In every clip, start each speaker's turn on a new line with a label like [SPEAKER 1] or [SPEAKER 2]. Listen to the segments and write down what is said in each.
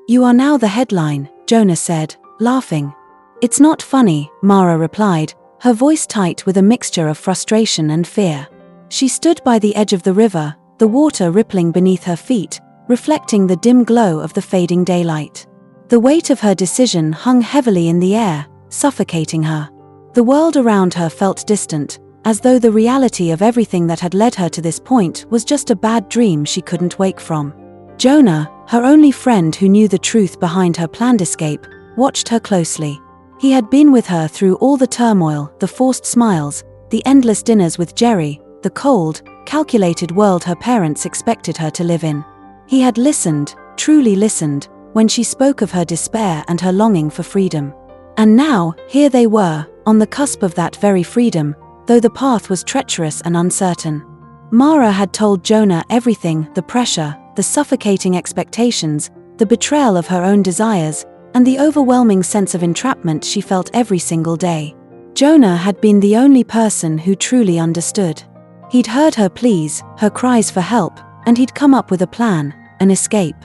[SPEAKER 1] "You are now the headline," Jonah said, laughing. "It's not funny," Mara replied, her voice tight with a mixture of frustration and fear. She stood by the edge of the river, the water rippling beneath her feet, reflecting the dim glow of the fading daylight. The weight of her decision hung heavily in the air, suffocating her. The world around her felt distant, as though the reality of everything that had led her to this point was just a bad dream she couldn't wake from. Jonah, her only friend who knew the truth behind her planned escape, watched her closely. He had been with her through all the turmoil, the forced smiles, the endless dinners with Jerry, the cold, calculated world her parents expected her to live in. He had listened, truly listened, when she spoke of her despair and her longing for freedom. And now, here they were, on the cusp of that very freedom, though the path was treacherous and uncertain. Mara had told Jonah everything: the pressure, the suffocating expectations, the betrayal of her own desires, and the overwhelming sense of entrapment she felt every single day. Jonah had been the only person who truly understood. He'd heard her pleas, her cries for help, and he'd come up with a plan, an escape.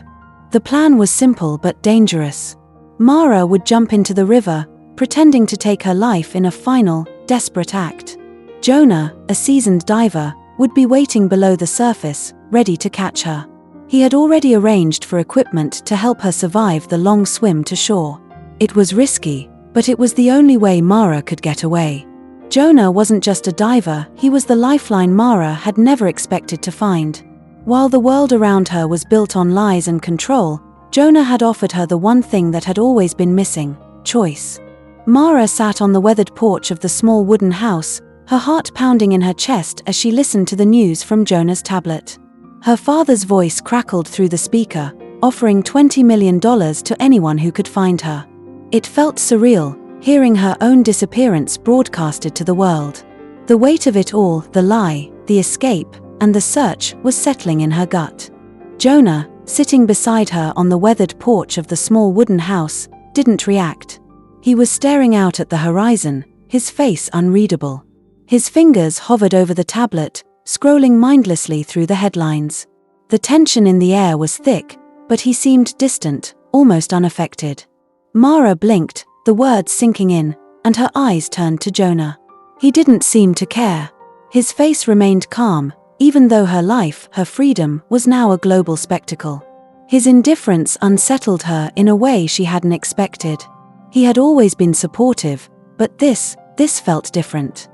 [SPEAKER 1] The plan was simple but dangerous. Mara would jump into the river, pretending to take her life in a final, desperate act. Jonah, a seasoned diver, would be waiting below the surface, ready to catch her. He had already arranged for equipment to help her survive the long swim to shore. It was risky, but it was the only way Mara could get away. Jonah wasn't just a diver, he was the lifeline Mara had never expected to find. While the world around her was built on lies and control, Jonah had offered her the one thing that had always been missing: choice. Mara sat on the weathered porch of the small wooden house, her heart pounding in her chest as she listened to the news from Jonah's tablet. Her father's voice crackled through the speaker, offering $20 million to anyone who could find her. It felt surreal, hearing her own disappearance broadcasted to the world. The weight of it all, the lie, the escape, and the search, was settling in her gut. Jonah, sitting beside her on the weathered porch of the small wooden house, didn't react. He was staring out at the horizon, his face unreadable. His fingers hovered over the tablet, scrolling mindlessly through the headlines. The tension in the air was thick, but he seemed distant, almost unaffected. Mara blinked, the words sinking in, and her eyes turned to Jonah. He didn't seem to care. His face remained calm, even though her life, her freedom, was now a global spectacle. His indifference unsettled her in a way she hadn't expected. He had always been supportive, but this felt different.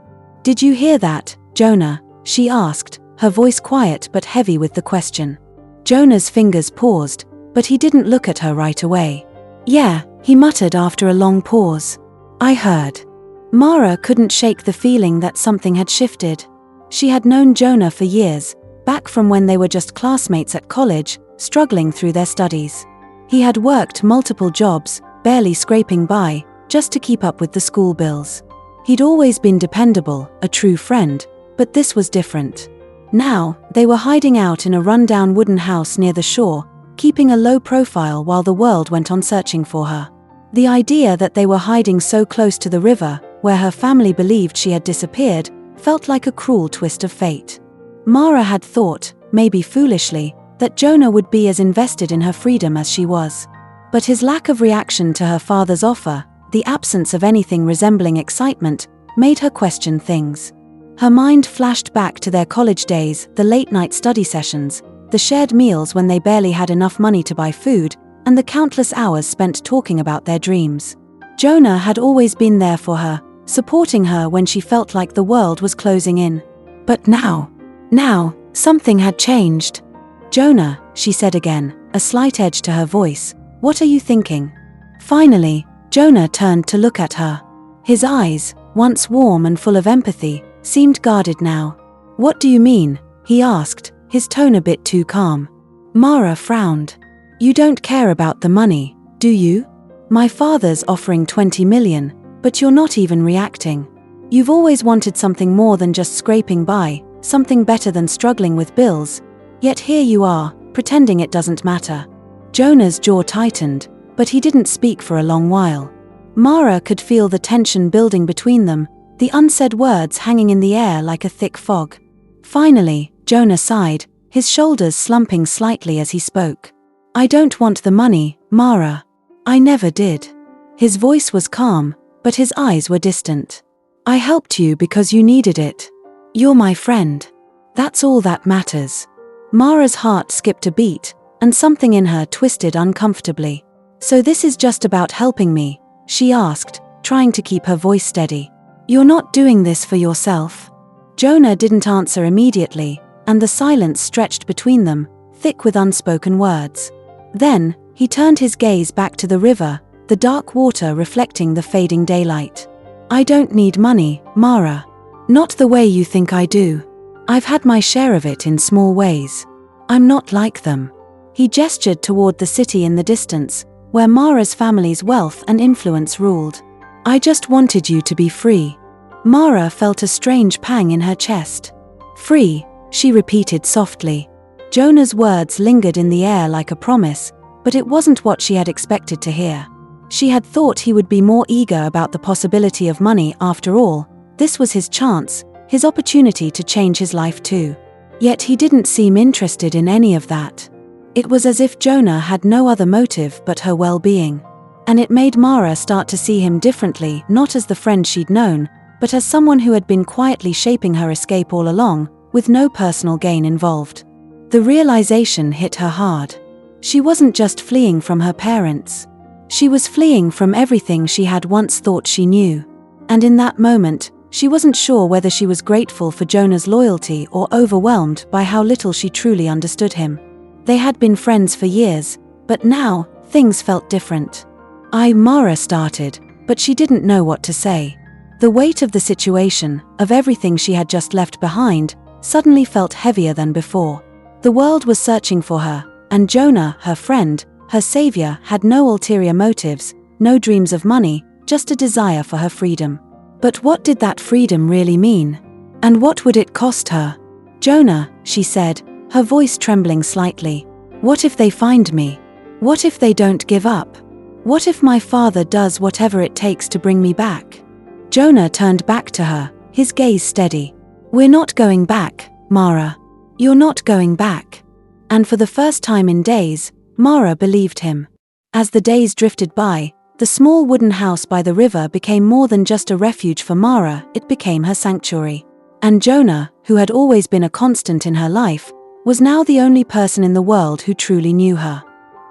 [SPEAKER 1] "Did you hear that, Jonah?" she asked, her voice quiet but heavy with the question. Jonah's fingers paused, but he didn't look at her right away. "Yeah," he muttered after a long pause. "I heard." Mara couldn't shake the feeling that something had shifted. She had known Jonah for years, back from when they were just classmates at college, struggling through their studies. He had worked multiple jobs, barely scraping by, just to keep up with the school bills. He'd always been dependable, a true friend, but this was different. Now, they were hiding out in a rundown wooden house near the shore, keeping a low profile while the world went on searching for her. The idea that they were hiding so close to the river, where her family believed she had disappeared, felt like a cruel twist of fate. Mara had thought, maybe foolishly, that Jonah would be as invested in her freedom as she was. But his lack of reaction to her father's offer, the absence of anything resembling excitement, made her question things. Her mind flashed back to their college days, the late-night study sessions, the shared meals when they barely had enough money to buy food, and the countless hours spent talking about their dreams. Jonah had always been there for her, supporting her when she felt like the world was closing in. But now, something had changed. "Jonah," she said again, a slight edge to her voice, "what are you thinking?" Finally, Jonah turned to look at her. His eyes, once warm and full of empathy, seemed guarded now. "What do you mean?" he asked, his tone a bit too calm. Mara frowned. "You don't care about the money, do you? My father's offering $20 million, but you're not even reacting. You've always wanted something more than just scraping by, something better than struggling with bills. Yet here you are, pretending it doesn't matter." Jonah's jaw tightened, but he didn't speak for a long while. Mara could feel the tension building between them, the unsaid words hanging in the air like a thick fog. Finally, Jonah sighed, his shoulders slumping slightly as he spoke. I don't want the money, Mara. I never did. His voice was calm, but his eyes were distant. I helped you because you needed it. You're my friend. That's all that matters. Mara's heart skipped a beat, and something in her twisted uncomfortably. So this is just about helping me, she asked, trying to keep her voice steady. You're not doing this for yourself? Jonah didn't answer immediately, and the silence stretched between them, thick with unspoken words. Then, he turned his gaze back to the river, the dark water reflecting the fading daylight. I don't need money, Mara. Not the way you think I do. I've had my share of it in small ways. I'm not like them. He gestured toward the city in the distance, where Mara's family's wealth and influence ruled. I just wanted you to be free. Mara felt a strange pang in her chest. Free, she repeated softly. Jonah's words lingered in the air like a promise, but it wasn't what she had expected to hear. She had thought he would be more eager about the possibility of money after all. This was his chance, his opportunity to change his life too. Yet he didn't seem interested in any of that. It was as if Jonah had no other motive but her well-being. And it made Mara start to see him differently, not as the friend she'd known, but as someone who had been quietly shaping her escape all along, with no personal gain involved. The realization hit her hard. She wasn't just fleeing from her parents. She was fleeing from everything she had once thought she knew. And in that moment, she wasn't sure whether she was grateful for Jonah's loyalty or overwhelmed by how little she truly understood him. They had been friends for years, but now, things felt different. Mara started, but she didn't know what to say. The weight of the situation, of everything she had just left behind, suddenly felt heavier than before. The world was searching for her, and Jonah, her friend, her savior, had no ulterior motives, no dreams of money, just a desire for her freedom. But what did that freedom really mean? And what would it cost her? Jonah, she said, her voice trembling slightly. What if they find me? What if they don't give up? What if my father does whatever it takes to bring me back? Jonah turned back to her, his gaze steady. We're not going back, Mara. You're not going back. And for the first time in days, Mara believed him. As the days drifted by, the small wooden house by the river became more than just a refuge for Mara, it became her sanctuary. And Jonah, who had always been a constant in her life, was now the only person in the world who truly knew her.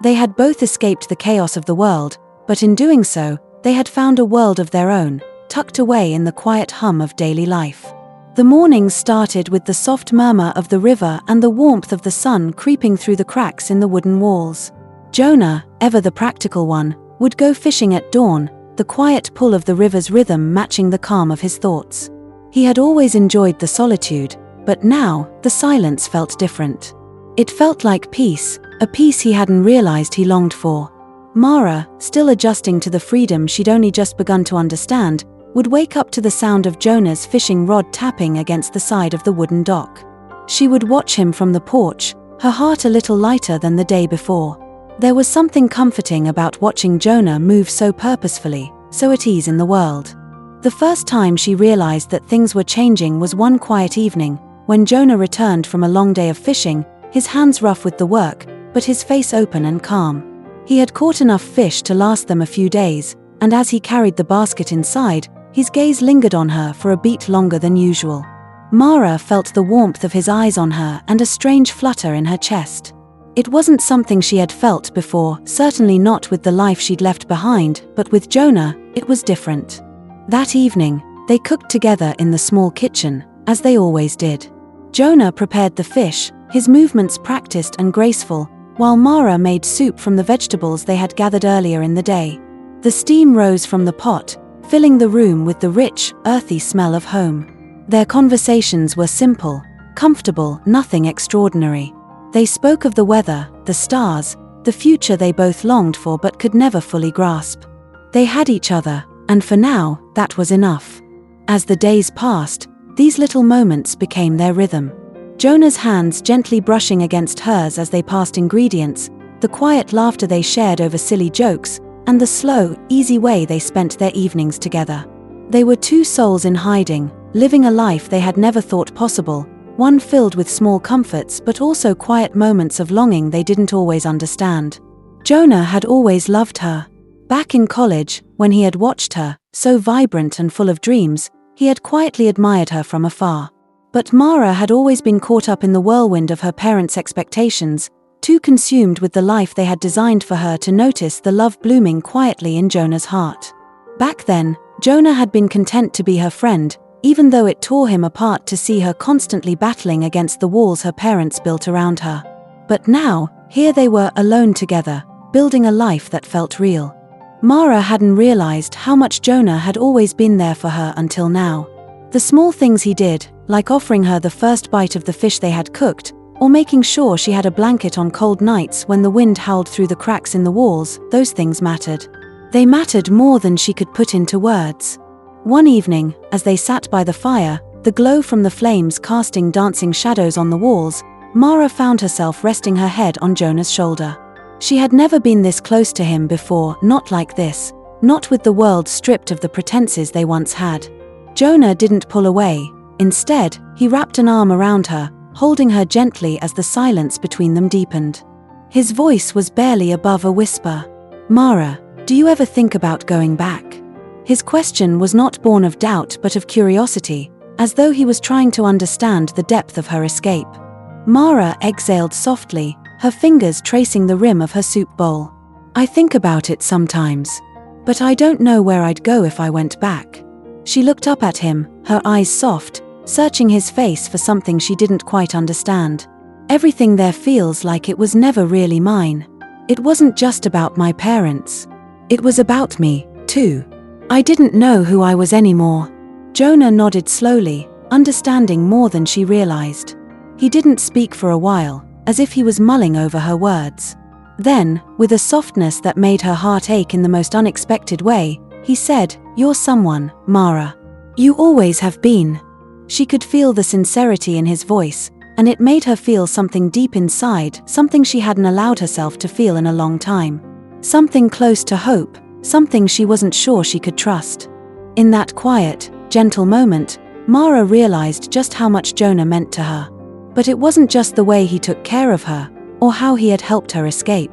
[SPEAKER 1] They had both escaped the chaos of the world, but in doing so, they had found a world of their own, tucked away in the quiet hum of daily life. The mornings started with the soft murmur of the river and the warmth of the sun creeping through the cracks in the wooden walls. Jonah, ever the practical one, would go fishing at dawn, the quiet pull of the river's rhythm matching the calm of his thoughts. He had always enjoyed the solitude, but now, the silence felt different. It felt like peace, a peace he hadn't realized he longed for. Mara, still adjusting to the freedom she'd only just begun to understand, would wake up to the sound of Jonah's fishing rod tapping against the side of the wooden dock. She would watch him from the porch, her heart a little lighter than the day before. There was something comforting about watching Jonah move so purposefully, so at ease in the world. The first time she realized that things were changing was one quiet evening, when Jonah returned from a long day of fishing, his hands rough with the work, but his face open and calm. He had caught enough fish to last them a few days, and as he carried the basket inside, his gaze lingered on her for a beat longer than usual. Mara felt the warmth of his eyes on her and a strange flutter in her chest. It wasn't something she had felt before, certainly not with the life she'd left behind, but with Jonah, it was different. That evening, they cooked together in the small kitchen, as they always did. Jonah prepared the fish, his movements practiced and graceful, while Mara made soup from the vegetables they had gathered earlier in the day. The steam rose from the pot, filling the room with the rich, earthy smell of home. Their conversations were simple, comfortable, nothing extraordinary. They spoke of the weather, the stars, the future they both longed for but could never fully grasp. They had each other, and for now, that was enough. As the days passed, these little moments became their rhythm. Jonah's hands gently brushing against hers as they passed ingredients, the quiet laughter they shared over silly jokes, and the slow, easy way they spent their evenings together. They were two souls in hiding, living a life they had never thought possible, one filled with small comforts but also quiet moments of longing they didn't always understand. Jonah had always loved her. Back in college, when he had watched her, so vibrant and full of dreams, he had quietly admired her from afar. But Mara had always been caught up in the whirlwind of her parents' expectations, too consumed with the life they had designed for her to notice the love blooming quietly in Jonah's heart. Back then, Jonah had been content to be her friend, even though it tore him apart to see her constantly battling against the walls her parents built around her. But now, here they were alone together, building a life that felt real. Mara hadn't realized how much Jonah had always been there for her until now. The small things he did, like offering her the first bite of the fish they had cooked, or making sure she had a blanket on cold nights when the wind howled through the cracks in the walls, those things mattered. They mattered more than she could put into words. One evening, as they sat by the fire, the glow from the flames casting dancing shadows on the walls, Mara found herself resting her head on Jonah's shoulder. She had never been this close to him before, not like this, not with the world stripped of the pretenses they once had. Jonah didn't pull away. Instead, he wrapped an arm around her, holding her gently as the silence between them deepened. His voice was barely above a whisper. "Mara, do you ever think about going back?" His question was not born of doubt but of curiosity, as though he was trying to understand the depth of her escape. Mara exhaled softly, her fingers tracing the rim of her soup bowl. "I think about it sometimes. But I don't know where I'd go if I went back." She looked up at him, her eyes soft, searching his face for something she didn't quite understand. "Everything there feels like it was never really mine. It wasn't just about my parents. It was about me, too. I didn't know who I was anymore." Jonah nodded slowly, understanding more than she realized. He didn't speak for a while, as if he was mulling over her words. Then, with a softness that made her heart ache in the most unexpected way, he said, "You're someone, Mara. You always have been." She could feel the sincerity in his voice, and it made her feel something deep inside, something she hadn't allowed herself to feel in a long time. Something close to hope, something she wasn't sure she could trust. In that quiet, gentle moment, Mara realized just how much Jonah meant to her. But it wasn't just the way he took care of her, or how he had helped her escape.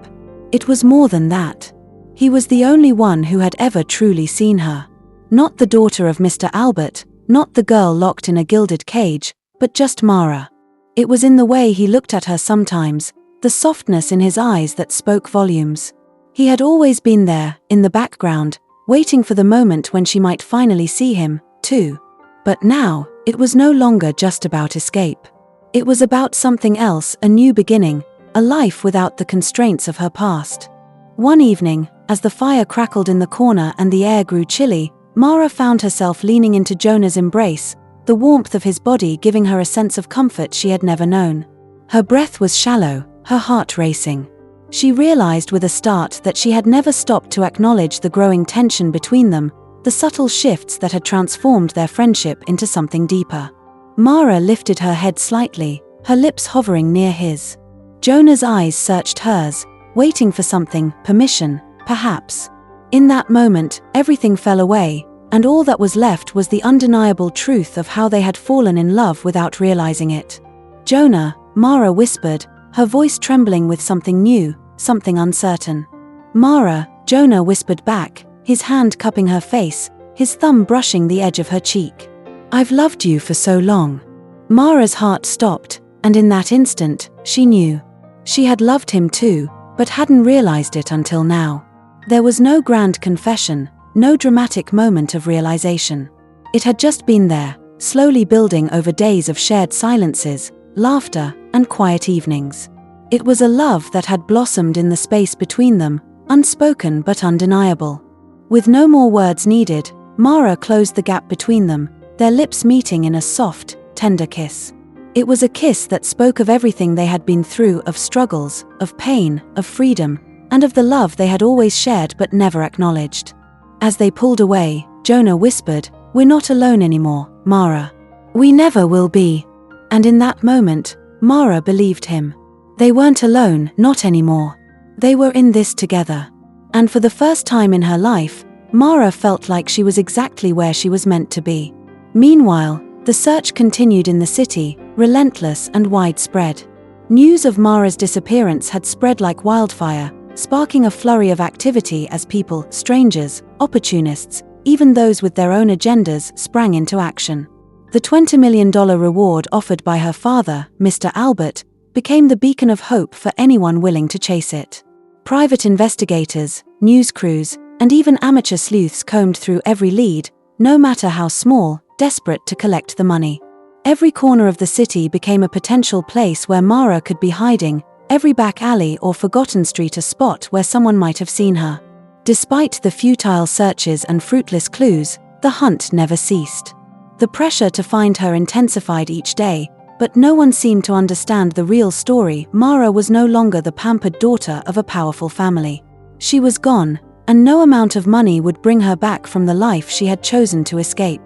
[SPEAKER 1] It was more than that. He was the only one who had ever truly seen her. Not the daughter of Mr. Albert, not the girl locked in a gilded cage, but just Mara. It was in the way he looked at her sometimes, the softness in his eyes that spoke volumes. He had always been there, in the background, waiting for the moment when she might finally see him, too. But now, it was no longer just about escape. It was about something else, a new beginning, a life without the constraints of her past. One evening, as the fire crackled in the corner and the air grew chilly, Mara found herself leaning into Jonah's embrace, the warmth of his body giving her a sense of comfort she had never known. Her breath was shallow, her heart racing. She realized with a start that she had never stopped to acknowledge the growing tension between them, the subtle shifts that had transformed their friendship into something deeper. Mara lifted her head slightly, her lips hovering near his. Jonah's eyes searched hers, waiting for something, permission, perhaps. In that moment, everything fell away, and all that was left was the undeniable truth of how they had fallen in love without realizing it. "Jonah," Mara whispered, her voice trembling with something new, something uncertain. "Mara," Jonah whispered back, his hand cupping her face, his thumb brushing the edge of her cheek. "I've loved you for so long." Mara's heart stopped, and in that instant, she knew. She had loved him too, but hadn't realized it until now. There was no grand confession, no dramatic moment of realization. It had just been there, slowly building over days of shared silences, laughter, and quiet evenings. It was a love that had blossomed in the space between them, unspoken but undeniable. With no more words needed, Mara closed the gap between them, their lips meeting in a soft, tender kiss. It was a kiss that spoke of everything they had been through, of struggles, of pain, of freedom, and of the love they had always shared but never acknowledged. As they pulled away, Jonah whispered, "We're not alone anymore, Mara. We never will be." And in that moment, Mara believed him. They weren't alone, not anymore. They were in this together. And for the first time in her life, Mara felt like she was exactly where she was meant to be. Meanwhile, The search continued in the city, relentless and widespread. News of Mara's disappearance had spread like wildfire, sparking a flurry of activity as people, strangers, opportunists, even those with their own agendas, sprang into action. The $20 million reward offered by her father, Mr. Albert, became the beacon of hope for anyone willing to chase it. Private investigators, news crews, and even amateur sleuths combed through every lead, no matter how small, desperate to collect the money. Every corner of the city became a potential place where Mara could be hiding, every back alley or forgotten street a spot where someone might have seen her. Despite the futile searches and fruitless clues, the hunt never ceased. The pressure to find her intensified each day, but no one seemed to understand the real story. Mara was no longer the pampered daughter of a powerful family. She was gone, and no amount of money would bring her back from the life she had chosen to escape.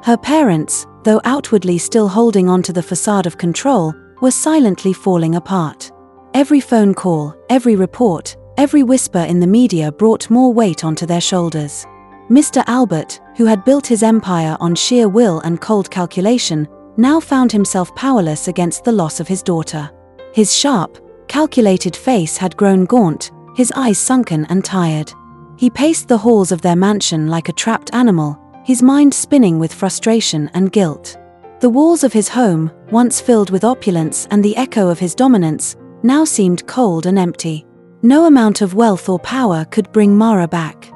[SPEAKER 1] Her parents, though outwardly still holding onto the facade of control, were silently falling apart. Every phone call, every report, every whisper in the media brought more weight onto their shoulders. Mr. Albert, who had built his empire on sheer will and cold calculation, now found himself powerless against the loss of his daughter. His sharp, calculated face had grown gaunt, his eyes sunken and tired. He paced the halls of their mansion like a trapped animal, his mind spinning with frustration and guilt. The walls of his home, once filled with opulence and the echo of his dominance, now seemed cold and empty. No amount of wealth or power could bring Mara back.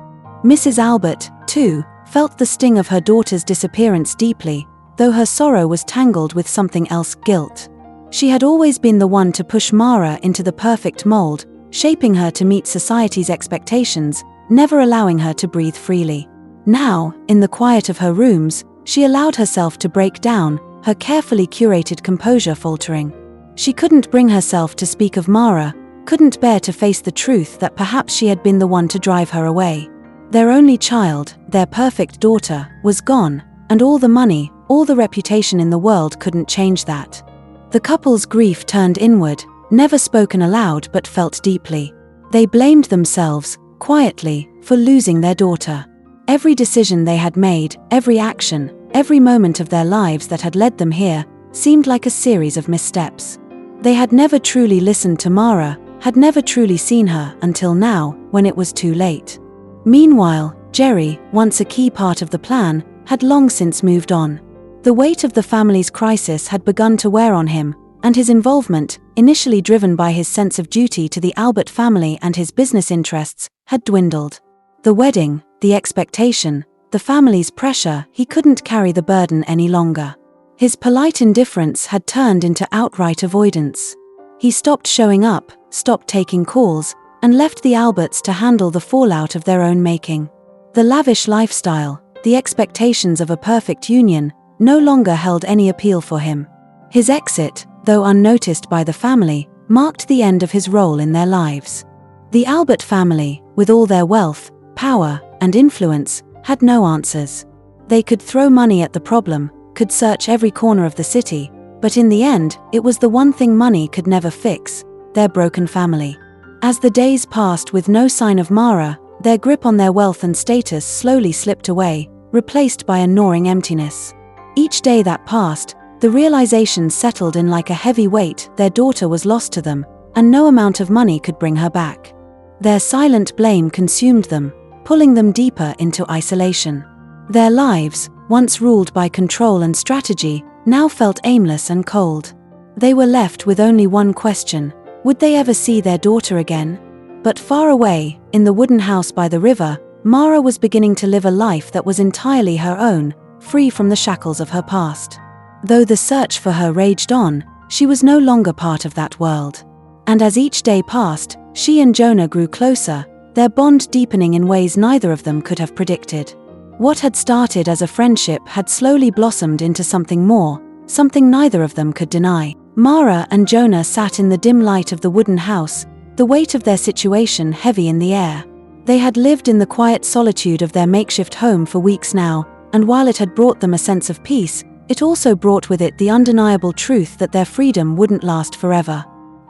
[SPEAKER 1] Mrs. Albert, too, felt the sting of her daughter's disappearance deeply, though her sorrow was tangled with something else, guilt. She had always been the one to push Mara into the perfect mold, shaping her to meet society's expectations, never allowing her to breathe freely. Now, in the quiet of her rooms, she allowed herself to break down, her carefully curated composure faltering. She couldn't bring herself to speak of Mara, couldn't bear to face the truth that perhaps she had been the one to drive her away. Their only child, their perfect daughter, was gone, and all the money, all the reputation in the world couldn't change that. The couple's grief turned inward, never spoken aloud but felt deeply. They blamed themselves, quietly, for losing their daughter. Every decision they had made, every action, every moment of their lives that had led them here, seemed like a series of missteps. They had never truly listened to Mara, had never truly seen her until now, when it was too late. Meanwhile, Jerry, once a key part of the plan, had long since moved on. The weight of the family's crisis had begun to wear on him, and his involvement, initially driven by his sense of duty to the Albert family and his business interests, had dwindled. The wedding, the expectation, the family's pressure, he couldn't carry the burden any longer. His polite indifference had turned into outright avoidance. He stopped showing up, stopped taking calls, and left the Alberts to handle the fallout of their own making. The lavish lifestyle, the expectations of a perfect union, no longer held any appeal for him. His exit, though unnoticed by the family, marked the end of his role in their lives. The Albert family, with all their wealth, power, and influence, had no answers. They could throw money at the problem, could search every corner of the city, but in the end, it was the one thing money could never fix: their broken family. As the days passed with no sign of Mara, their grip on their wealth and status slowly slipped away, replaced by a gnawing emptiness. Each day that passed, the realization settled in like a heavy weight: their daughter was lost to them, and no amount of money could bring her back. Their silent blame consumed them, pulling them deeper into isolation. Their lives, once ruled by control and strategy, now felt aimless and cold. They were left with only one question: would they ever see their daughter again? But far away, in the wooden house by the river, Mara was beginning to live a life that was entirely her own, free from the shackles of her past. Though the search for her raged on, she was no longer part of that world. And as each day passed, she and Jonah grew closer, their bond deepening in ways neither of them could have predicted. What had started as a friendship had slowly blossomed into something more, something neither of them could deny. Mara and Jonah sat in the dim light of the wooden house, the weight of their situation heavy in the air. They had lived in the quiet solitude of their makeshift home for weeks now, and while it had brought them a sense of peace, it also brought with it the undeniable truth that their freedom wouldn't last forever.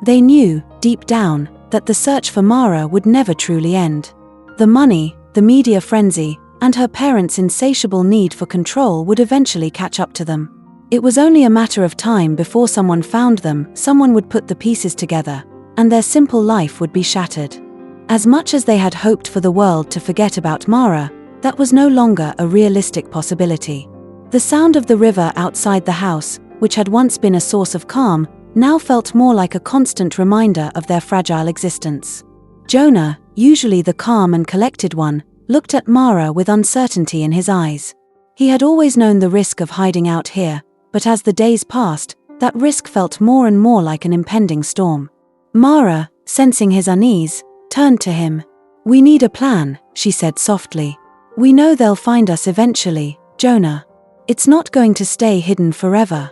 [SPEAKER 1] They knew, deep down, that the search for Mara would never truly end. The money, the media frenzy, and her parents' insatiable need for control would eventually catch up to them. It was only a matter of time before someone found them, someone would put the pieces together, and their simple life would be shattered. As much as they had hoped for the world to forget about Mara, that was no longer a realistic possibility. The sound of the river outside the house, which had once been a source of calm, now felt more like a constant reminder of their fragile existence. Jonah, usually the calm and collected one, looked at Mara with uncertainty in his eyes. He had always known the risk of hiding out here, but as the days passed, that risk felt more and more like an impending storm. Mara, sensing his unease, turned to him. "We need a plan," she said softly. "We know they'll find us eventually, Jonah. It's not going to stay hidden forever."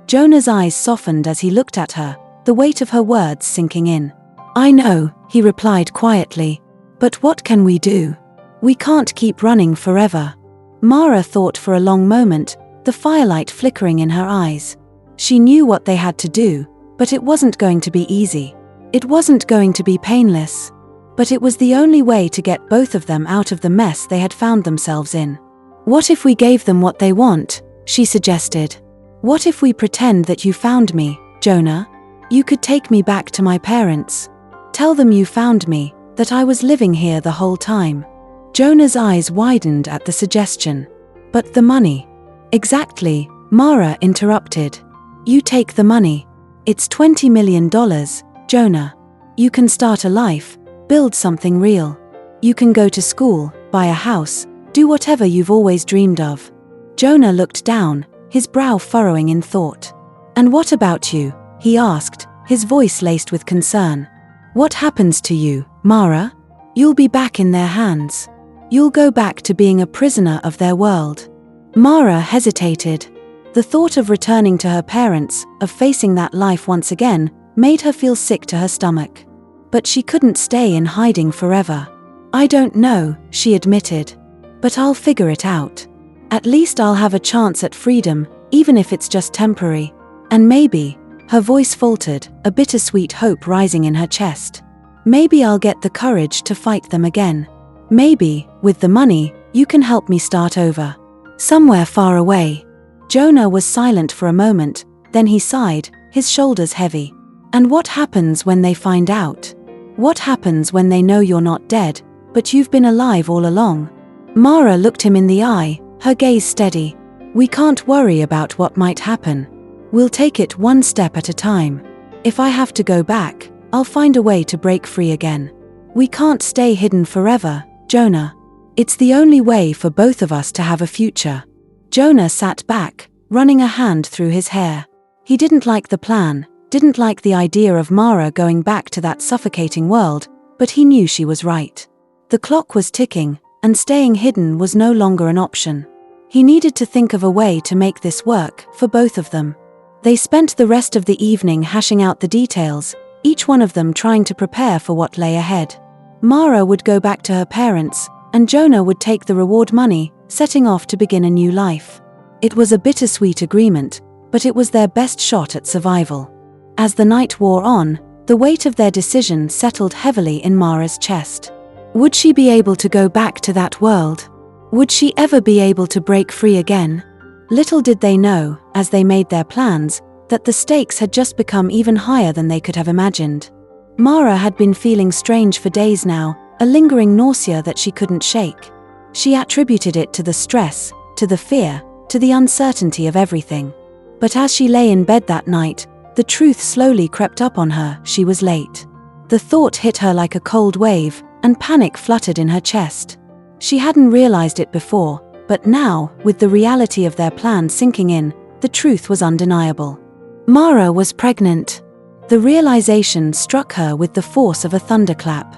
[SPEAKER 1] Jonah's eyes softened as he looked at her, the weight of her words sinking in. "I know," he replied quietly. "But what can we do? We can't keep running forever." Mara thought for a long moment, the firelight flickering in her eyes. She knew what they had to do, but it wasn't going to be easy. It wasn't going to be painless. But it was the only way to get both of them out of the mess they had found themselves in. "What if we gave them what they want?" she suggested. "What if we pretend that you found me, Jonah? You could take me back to my parents. Tell them you found me, that I was living here the whole time." Jonah's eyes widened at the suggestion. "But the money?" "Exactly," Mara interrupted. "You take the money. It's $20 million, Jonah. You can start a life, build something real. You can go to school, buy a house, do whatever you've always dreamed of." Jonah looked down, his brow furrowing in thought. "And what about you?" he asked, his voice laced with concern. "What happens to you, Mara? You'll be back in their hands. You'll go back to being a prisoner of their world." Mara hesitated. The thought of returning to her parents, of facing that life once again, made her feel sick to her stomach. But she couldn't stay in hiding forever. "I don't know," she admitted. "But I'll figure it out. At least I'll have a chance at freedom, even if it's just temporary. And maybe," her voice faltered, a bittersweet hope rising in her chest, "maybe I'll get the courage to fight them again. Maybe, with the money, you can help me start over. Somewhere far away." Jonah was silent for a moment, then he sighed, his shoulders heavy. "And what happens when they find out? What happens when they know you're not dead, but you've been alive all along?" Mara looked him in the eye, her gaze steady. "We can't worry about what might happen. We'll take it one step at a time. If I have to go back, I'll find a way to break free again. We can't stay hidden forever, Jonah. It's the only way for both of us to have a future." Jonah sat back, running a hand through his hair. He didn't like the plan, didn't like the idea of Mara going back to that suffocating world, but he knew she was right. The clock was ticking, and staying hidden was no longer an option. He needed to think of a way to make this work, for both of them. They spent the rest of the evening hashing out the details, each one of them trying to prepare for what lay ahead. Mara would go back to her parents, and Jonah would take the reward money, setting off to begin a new life. It was a bittersweet agreement, but it was their best shot at survival. As the night wore on, the weight of their decision settled heavily in Mara's chest. Would she be able to go back to that world? Would she ever be able to break free again? Little did they know, as they made their plans, that the stakes had just become even higher than they could have imagined. Mara had been feeling strange for days now, a lingering nausea that she couldn't shake. She attributed it to the stress, to the fear, to the uncertainty of everything. But as she lay in bed that night, the truth slowly crept up on her: she was late. The thought hit her like a cold wave, and panic fluttered in her chest. She hadn't realized it before, but now, with the reality of their plan sinking in, the truth was undeniable. Mara was pregnant. The realization struck her with the force of a thunderclap.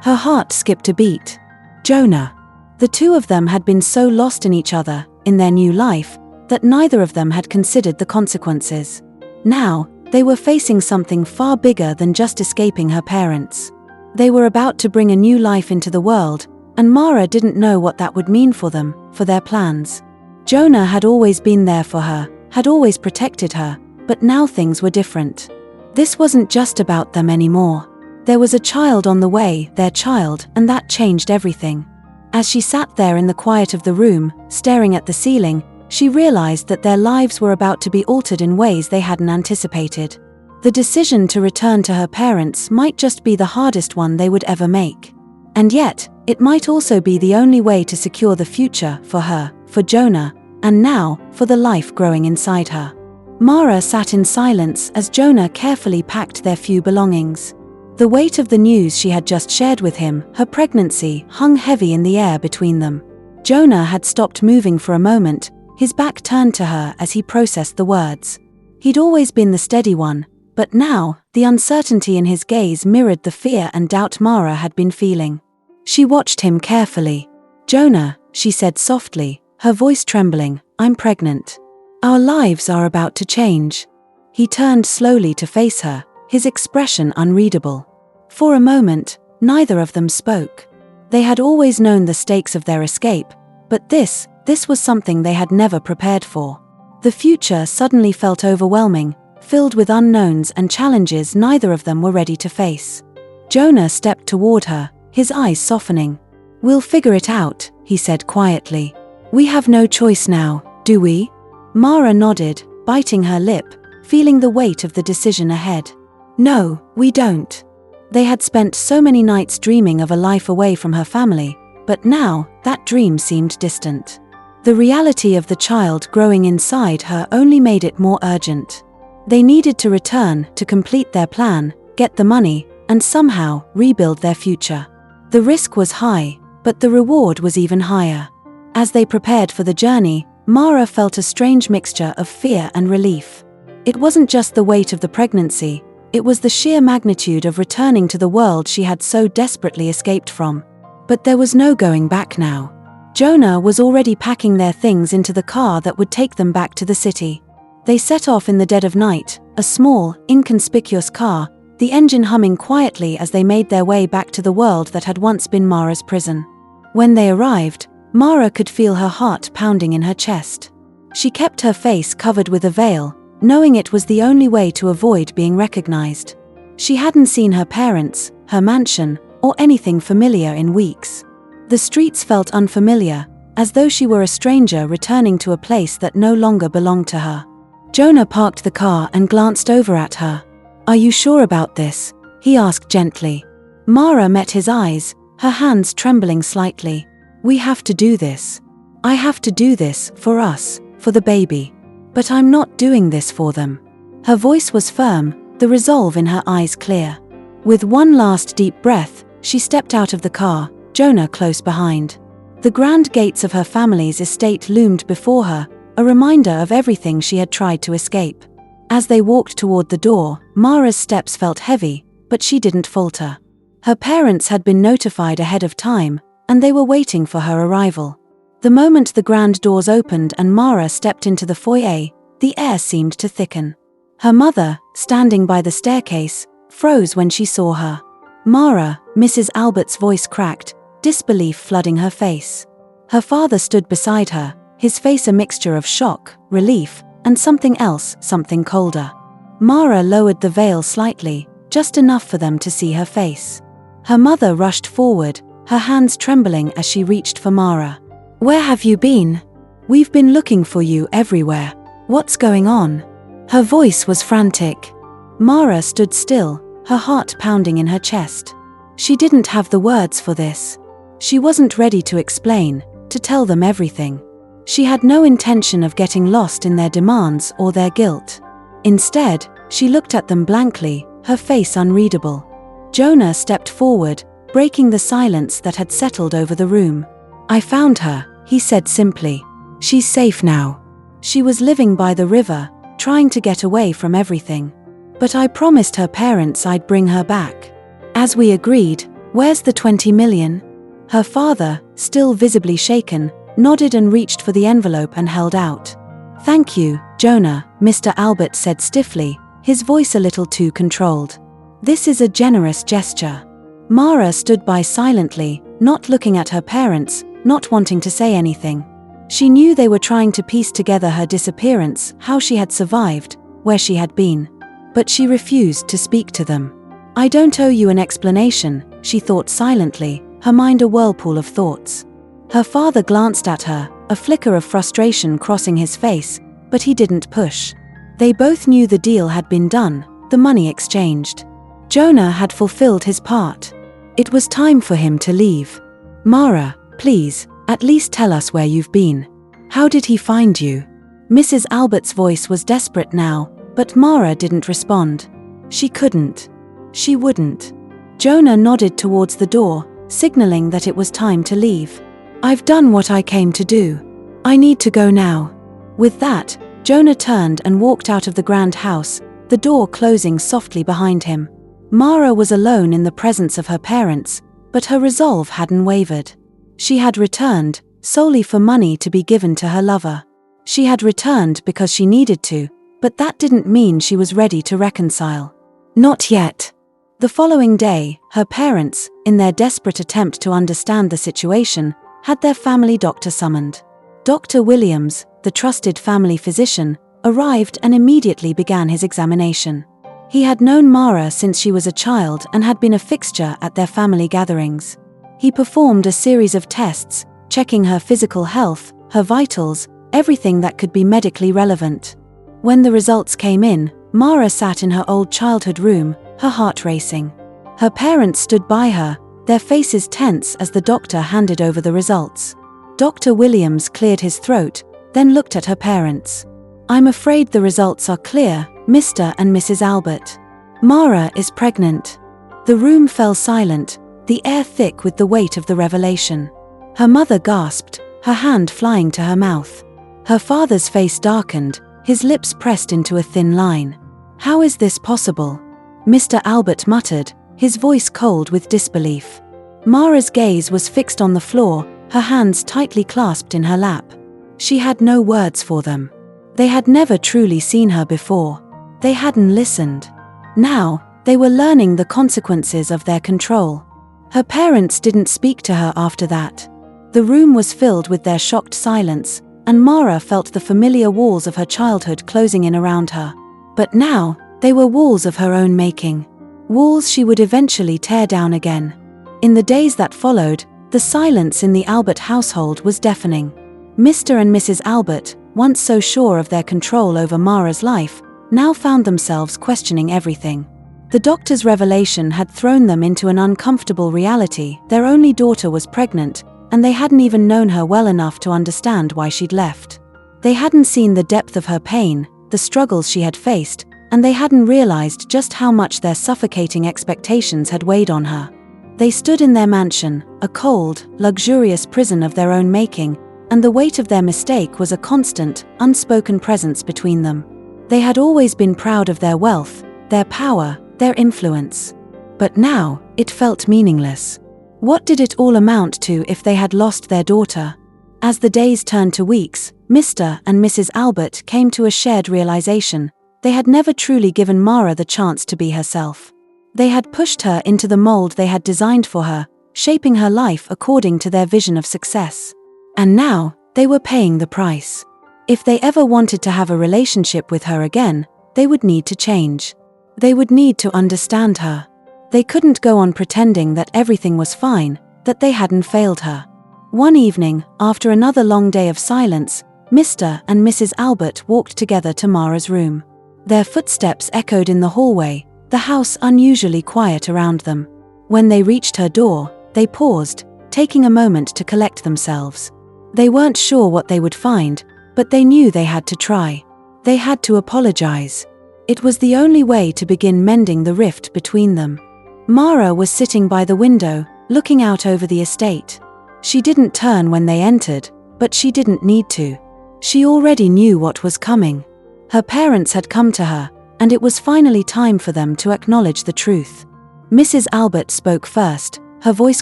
[SPEAKER 1] Her heart skipped a beat. Jonah. The two of them had been so lost in each other, in their new life, that neither of them had considered the consequences. Now, they were facing something far bigger than just escaping her parents. They were about to bring a new life into the world, and Mara didn't know what that would mean for them, for their plans. Jonah had always been there for her, had always protected her, but now things were different. This wasn't just about them anymore. There was a child on the way, their child, and that changed everything. As she sat there in the quiet of the room, staring at the ceiling, She realized that their lives were about to be altered in ways they hadn't anticipated. The decision to return to her parents might just be the hardest one they would ever make. And yet, it might also be the only way to secure the future for her, for Jonah, and now, for the life growing inside her. Mara sat in silence as Jonah carefully packed their few belongings. The weight of the news she had just shared with him, her pregnancy, hung heavy in the air between them. Jonah had stopped moving for a moment, his back turned to her as he processed the words. He'd always been the steady one, but now, the uncertainty in his gaze mirrored the fear and doubt Mara had been feeling. She watched him carefully. "Jonah," she said softly, her voice trembling, "I'm pregnant. Our lives are about to change." He turned slowly to face her, his expression unreadable. For a moment, neither of them spoke. They had always known the stakes of their escape, but this was something they had never prepared for. The future suddenly felt overwhelming, filled with unknowns and challenges neither of them were ready to face. Jonah stepped toward her, his eyes softening. "We'll figure it out," he said quietly. "We have no choice now, do we?" Mara nodded, biting her lip, feeling the weight of the decision ahead. "No, we don't." They had spent so many nights dreaming of a life away from her family, but now, that dream seemed distant. The reality of the child growing inside her only made it more urgent. They needed to return, to complete their plan, get the money, and somehow rebuild their future. The risk was high, but the reward was even higher. As they prepared for the journey, Mara felt a strange mixture of fear and relief. It wasn't just the weight of the pregnancy, it was the sheer magnitude of returning to the world she had so desperately escaped from. But there was no going back now. Jonah was already packing their things into the car that would take them back to the city. They set off in the dead of night, a small, inconspicuous car, the engine humming quietly as they made their way back to the world that had once been Mara's prison. When they arrived, Mara could feel her heart pounding in her chest. She kept her face covered with a veil, knowing it was the only way to avoid being recognized. She hadn't seen her parents, her mansion, or anything familiar in weeks. The streets felt unfamiliar, as though she were a stranger returning to a place that no longer belonged to her. Jonah parked the car and glanced over at her. "Are you sure about this?" he asked gently. Mara met his eyes, her hands trembling slightly. "We have to do this. I have to do this, for us, for the baby. But I'm not doing this for them." Her voice was firm, the resolve in her eyes clear. With one last deep breath, she stepped out of the car, Jonah close behind. The grand gates of her family's estate loomed before her, a reminder of everything she had tried to escape. As they walked toward the door, Mara's steps felt heavy, but she didn't falter. Her parents had been notified ahead of time, and they were waiting for her arrival. The moment the grand doors opened and Mara stepped into the foyer, the air seemed to thicken. Her mother, standing by the staircase, froze when she saw her. "Mara," Mrs. Albert's voice cracked, disbelief flooding her face. Her father stood beside her, his face a mixture of shock, relief, and something else, something colder. Mara lowered the veil slightly, just enough for them to see her face. Her mother rushed forward, her hands trembling as she reached for Mara. "Where have you been? We've been looking for you everywhere. What's going on?" Her voice was frantic. Mara stood still, her heart pounding in her chest. She didn't have the words for this. She wasn't ready to explain, to tell them everything. She had no intention of getting lost in their demands or their guilt. Instead, she looked at them blankly, her face unreadable. Jonah stepped forward, breaking the silence that had settled over the room. "I found her," he said simply. "She's safe now. She was living by the river, trying to get away from everything. But I promised her parents I'd bring her back. As we agreed, where's the 20 million? Her father, still visibly shaken, nodded and reached for the envelope and held out. "Thank you, Jonah," Mr. Albert said stiffly, his voice a little too controlled. "This is a generous gesture." Mara stood by silently, not looking at her parents, not wanting to say anything. She knew they were trying to piece together her disappearance, how she had survived, where she had been. But she refused to speak to them. "I don't owe you an explanation," she thought silently, her mind a whirlpool of thoughts. Her father glanced at her, a flicker of frustration crossing his face, but he didn't push. They both knew the deal had been done, the money exchanged. Jonah had fulfilled his part. It was time for him to leave. Mara, please, at least tell us where you've been. How did he find you? Mrs. Albert's voice was desperate now, but Mara didn't respond. She couldn't. She wouldn't. Jonah nodded towards the door, signaling that it was time to leave. I've done what I came to do. I need to go now. With that, Jonah turned and walked out of the grand house, the door closing softly behind him. Mara was alone in the presence of her parents, but her resolve hadn't wavered. She had returned, solely for money to be given to her lover. She had returned because she needed to, but that didn't mean she was ready to reconcile. Not yet. The following day, her parents, in their desperate attempt to understand the situation, had their family doctor summoned. Dr. Williams, the trusted family physician, arrived and immediately began his examination. He had known Mara since she was a child and had been a fixture at their family gatherings. He performed a series of tests, checking her physical health, her vitals, everything that could be medically relevant. When the results came in, Mara sat in her old childhood room, her heart racing. Her parents stood by her, their faces tense as the doctor handed over the results. Dr. Williams cleared his throat, then looked at her parents. I'm afraid the results are clear, Mr. and Mrs. Albert. Mara is pregnant. The room fell silent, the air thick with the weight of the revelation. Her mother gasped, her hand flying to her mouth. Her father's face darkened, his lips pressed into a thin line. How is this possible? Mr. Albert muttered, his voice cold with disbelief. Mara's gaze was fixed on the floor, her hands tightly clasped in her lap. She had no words for them. They had never truly seen her before. They hadn't listened. Now, they were learning the consequences of their control. Her parents didn't speak to her after that. The room was filled with their shocked silence, and Mara felt the familiar walls of her childhood closing in around her. But now, they were walls of her own making. Walls she would eventually tear down again. In the days that followed, the silence in the Albert household was deafening. Mr. and Mrs. Albert, once so sure of their control over Mara's life, now found themselves questioning everything. The doctor's revelation had thrown them into an uncomfortable reality. Their only daughter was pregnant, and they hadn't even known her well enough to understand why she'd left. They hadn't seen the depth of her pain, the struggles she had faced, and they hadn't realized just how much their suffocating expectations had weighed on her. They stood in their mansion, a cold, luxurious prison of their own making, and the weight of their mistake was a constant, unspoken presence between them. They had always been proud of their wealth, their power, their influence. But now, it felt meaningless. What did it all amount to if they had lost their daughter? As the days turned to weeks, Mr. and Mrs. Albert came to a shared realization. They had never truly given Mara the chance to be herself. They had pushed her into the mold they had designed for her, shaping her life according to their vision of success. And now, they were paying the price. If they ever wanted to have a relationship with her again, they would need to change. They would need to understand her. They couldn't go on pretending that everything was fine, that they hadn't failed her. One evening, after another long day of silence, Mr. and Mrs. Albert walked together to Mara's room. Their footsteps echoed in the hallway, the house unusually quiet around them. When they reached her door, they paused, taking a moment to collect themselves. They weren't sure what they would find, but they knew they had to try. They had to apologize. It was the only way to begin mending the rift between them. Mara was sitting by the window, looking out over the estate. She didn't turn when they entered, but she didn't need to. She already knew what was coming. Her parents had come to her, and it was finally time for them to acknowledge the truth. Mrs. Albert spoke first, her voice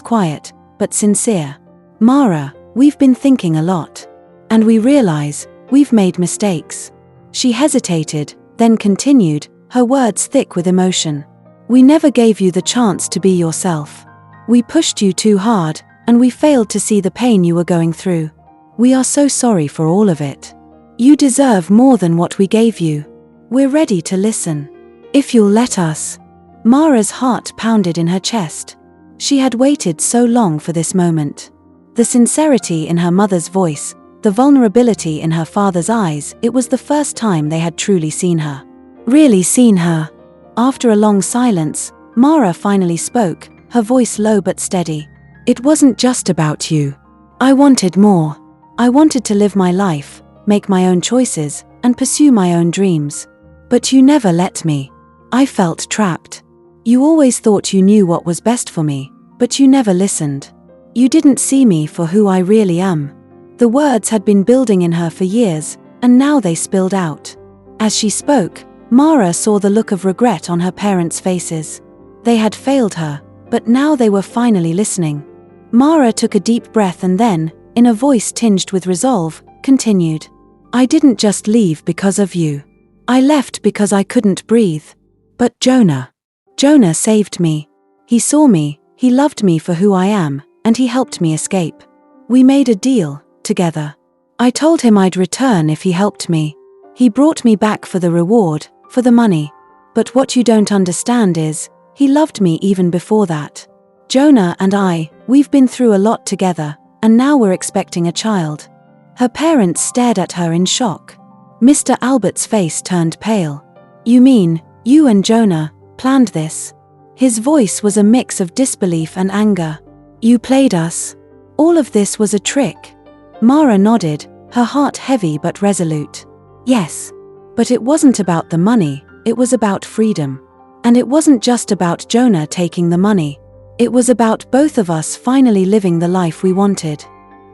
[SPEAKER 1] quiet, but sincere. Mara, we've been thinking a lot. And we realize, we've made mistakes. She hesitated, then continued, her words thick with emotion. We never gave you the chance to be yourself. We pushed you too hard, and we failed to see the pain you were going through. We are so sorry for all of it. You deserve more than what we gave you. We're ready to listen. If you'll let us. Mara's heart pounded in her chest. She had waited so long for this moment. The sincerity in her mother's voice, the vulnerability in her father's eyes. It was the first time they had truly seen her. Really seen her. After a long silence, Mara finally spoke, her voice low but steady. It wasn't just about you. I wanted more. I wanted to live my life, make my own choices, and pursue my own dreams. But you never let me. I felt trapped. You always thought you knew what was best for me, but you never listened. You didn't see me for who I really am. The words had been building in her for years, and now they spilled out. As she spoke, Mara saw the look of regret on her parents' faces. They had failed her, but now they were finally listening. Mara took a deep breath and then, in a voice tinged with resolve, continued. I didn't just leave because of you. I left because I couldn't breathe. But Jonah saved me. He saw me, he loved me for who I am, and he helped me escape. We made a deal, together. I told him I'd return if he helped me. He brought me back for the reward, for the money. But what you don't understand is, he loved me even before that. Jonah and we've been through a lot together, and now we're expecting a child. Her parents stared at her in shock. Mr. Albert's face turned pale. You mean, you and Jonah planned this? His voice was a mix of disbelief and anger. You played us. All of this was a trick. Mara nodded, her heart heavy but resolute. Yes. But it wasn't about the money, it was about freedom. And it wasn't just about Jonah taking the money. It was about both of us finally living the life we wanted.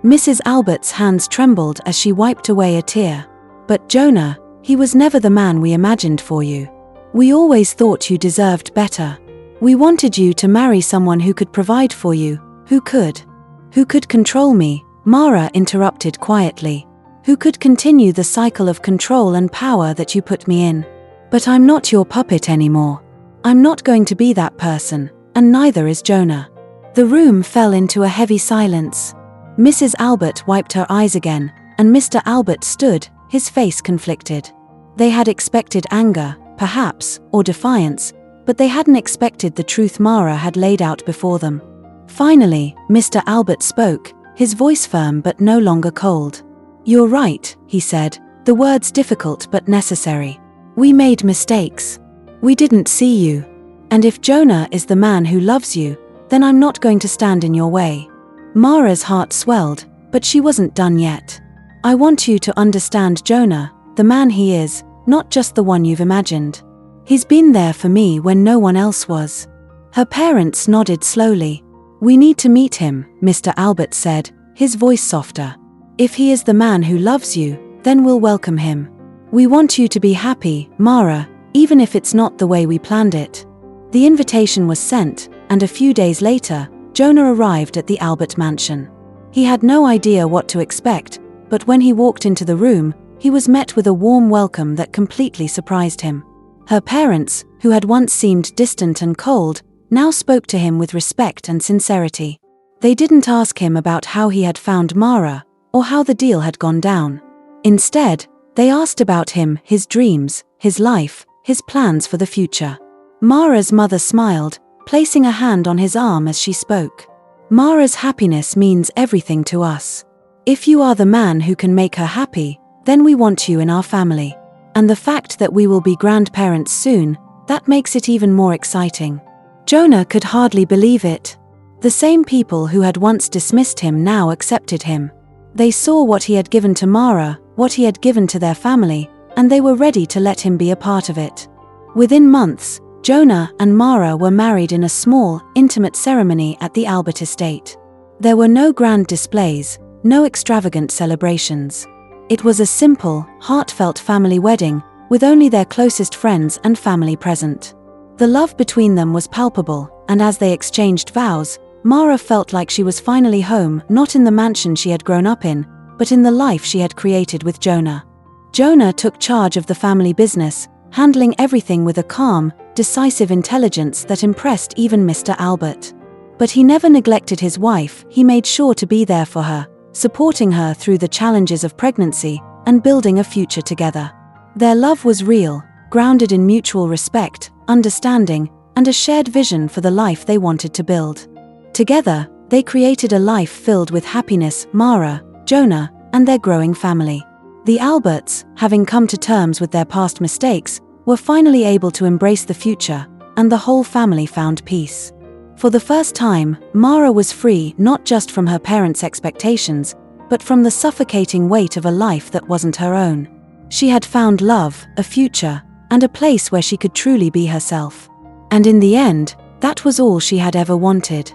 [SPEAKER 1] Mrs. Albert's hands trembled as she wiped away a tear. But Jonah, he was never the man we imagined for you. We always thought you deserved better. We wanted you to marry someone who could provide for you, who could control me, Mara interrupted quietly. Who could continue the cycle of control and power that you put me in. But I'm not your puppet anymore. I'm not going to be that person, and neither is Jonah. The room fell into a heavy silence. Mrs. Albert wiped her eyes again, and Mr. Albert stood, his face conflicted. They had expected anger, perhaps, or defiance, but they hadn't expected the truth Mara had laid out before them. Finally, Mr. Albert spoke, his voice firm but no longer cold. You're right, he said, the words difficult but necessary. We made mistakes. We didn't see you. And if Jonah is the man who loves you, then I'm not going to stand in your way. Mara's heart swelled, but she wasn't done yet. I want you to understand Jonah, the man he is, not just the one you've imagined. He's been there for me when no one else was. Her parents nodded slowly. We need to meet him, Mr. Albert said, his voice softer. If he is the man who loves you, then we'll welcome him. We want you to be happy, Mara, even if it's not the way we planned it. The invitation was sent, and a few days later, Jonah arrived at the Albert mansion. He had no idea what to expect, but when he walked into the room, he was met with a warm welcome that completely surprised him. Her parents, who had once seemed distant and cold, now spoke to him with respect and sincerity. They didn't ask him about how he had found Mara, or how the deal had gone down. Instead, they asked about him, his dreams, his life, his plans for the future. Mara's mother smiled, placing a hand on his arm as she spoke. Mara's happiness means everything to us. If you are the man who can make her happy, then we want you in our family. And the fact that we will be grandparents soon, that makes it even more exciting. Jonah could hardly believe it. The same people who had once dismissed him now accepted him. They saw what he had given to Mara, what he had given to their family, and they were ready to let him be a part of it. Within months, Jonah and Mara were married in a small, intimate ceremony at the Albert estate. There were no grand displays, no extravagant celebrations. It was a simple, heartfelt family wedding, with only their closest friends and family present. The love between them was palpable, and as they exchanged vows, Mara felt like she was finally home, not in the mansion she had grown up in, but in the life she had created with Jonah. Jonah took charge of the family business, handling everything with a calm, decisive intelligence that impressed even Mr. Albert. But he never neglected his wife. He made sure to be there for her, supporting her through the challenges of pregnancy and building a future together. Their love was real, grounded in mutual respect, understanding, and a shared vision for the life they wanted to build. Together, they created a life filled with happiness. Mara, Jonah, and their growing family. The Alberts, having come to terms with their past mistakes, were finally able to embrace the future, and the whole family found peace. For the first time, Mara was free not just from her parents' expectations, but from the suffocating weight of a life that wasn't her own. She had found love, a future, and a place where she could truly be herself. And in the end, that was all she had ever wanted.